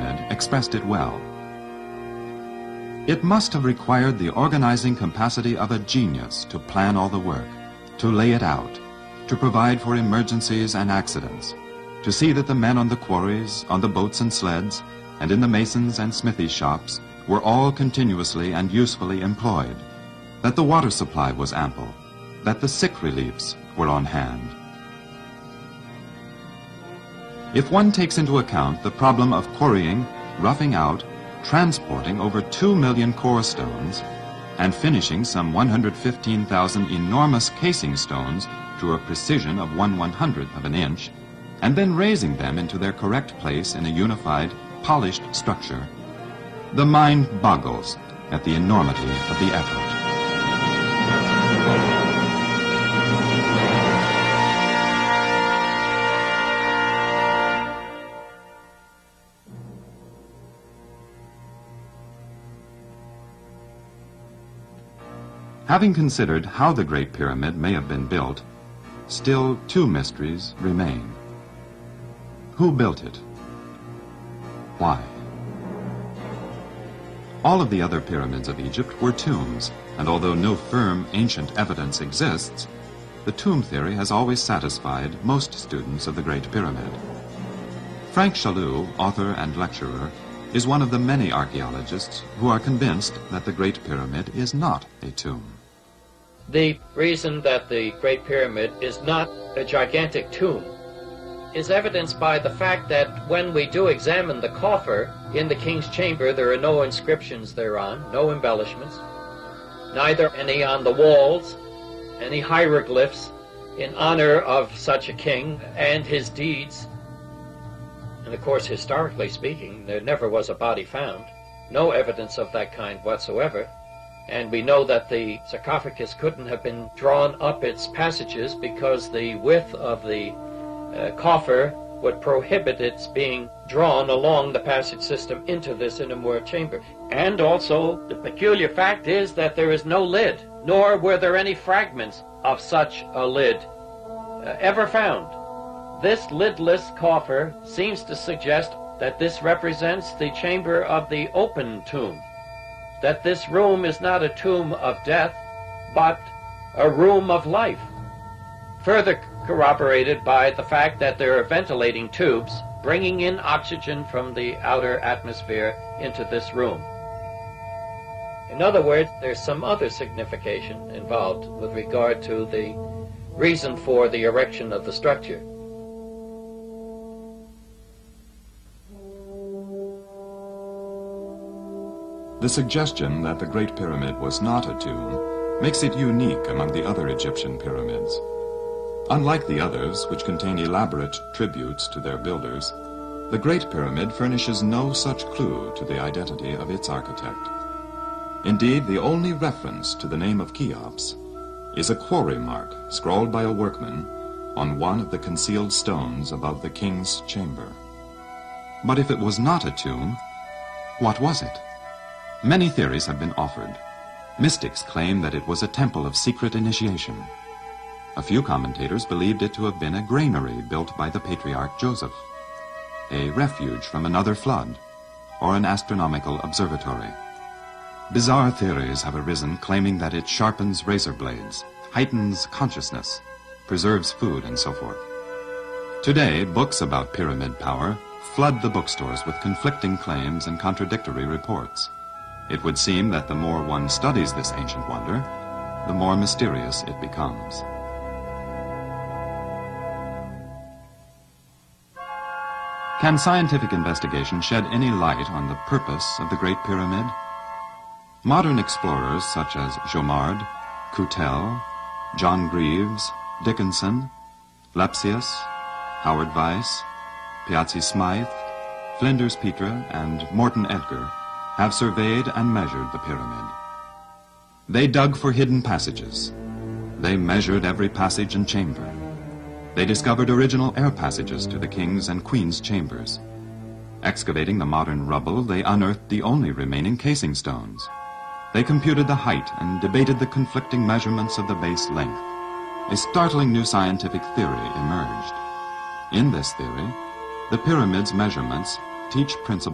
pyramid expressed it well. It must have required the organizing capacity of a genius to plan all the work, to lay it out, to provide for emergencies and accidents, to see that the men on the quarries, on the boats and sleds, and in the masons' and smithies' shops were all continuously and usefully employed, that the water supply was ample, that the sick reliefs were on hand. If one takes into account the problem of quarrying, roughing out, transporting over 2 million core stones, and finishing some 115,000 enormous casing stones to a precision of 1/100th of an inch, and then raising them into their correct place in a unified, polished structure, the mind boggles at the enormity of the effort. Having considered how the Great Pyramid may have been built, still two mysteries remain. Who built it? Why? All of the other pyramids of Egypt were tombs, and although no firm ancient evidence exists, the tomb theory has always satisfied most students of the Great Pyramid. Frank Chaloux, author and lecturer, is one of the many archaeologists who are convinced that the Great Pyramid is not a tomb. The reason that the Great Pyramid is not a gigantic tomb is evidenced by the fact that when we do examine the coffer in the king's chamber, there are no inscriptions thereon, no embellishments, neither any on the walls, any hieroglyphs in honor of such a king and his deeds. And of course, historically speaking, there never was a body found, no evidence of that kind whatsoever. And we know that the sarcophagus couldn't have been drawn up its passages because the width of the coffer would prohibit its being drawn along the passage system into this innermost chamber. And also, the peculiar fact is that there is no lid, nor were there any fragments of such a lid ever found. This lidless coffer seems to suggest that this represents the chamber of the open tomb, that this room is not a tomb of death, but a room of life, further corroborated by the fact that there are ventilating tubes bringing in oxygen from the outer atmosphere into this room. In other words, there's some other signification involved with regard to the reason for the erection of the structure. The suggestion that the Great Pyramid was not a tomb makes it unique among the other Egyptian pyramids. Unlike the others, which contain elaborate tributes to their builders, the Great Pyramid furnishes no such clue to the identity of its architect. Indeed, the only reference to the name of Cheops is a quarry mark scrawled by a workman on one of the concealed stones above the king's chamber. But if it was not a tomb, what was it? Many theories have been offered. Mystics claim that it was a temple of secret initiation. A few commentators believed it to have been a granary built by the patriarch Joseph, a refuge from another flood, or an astronomical observatory. Bizarre theories have arisen claiming that it sharpens razor blades, heightens consciousness, preserves food, and so forth. Today, books about pyramid power flood the bookstores with conflicting claims and contradictory reports. It would seem that the more one studies this ancient wonder, the more mysterious it becomes. Can scientific investigation shed any light on the purpose of the Great Pyramid? Modern explorers such as Jomard, Coutel, John Greaves, Dickinson, Lepsius, Howard Weiss, Piazzi Smythe, Flinders Petre, and Morton Edgar have surveyed and measured the pyramid. They dug for hidden passages. They measured every passage and chamber. They discovered original air passages to the king's and queen's chambers. Excavating the modern rubble, they unearthed the only remaining casing stones. They computed the height and debated the conflicting measurements of the base length. A startling new scientific theory emerged. In this theory, the pyramid's measurements teach principles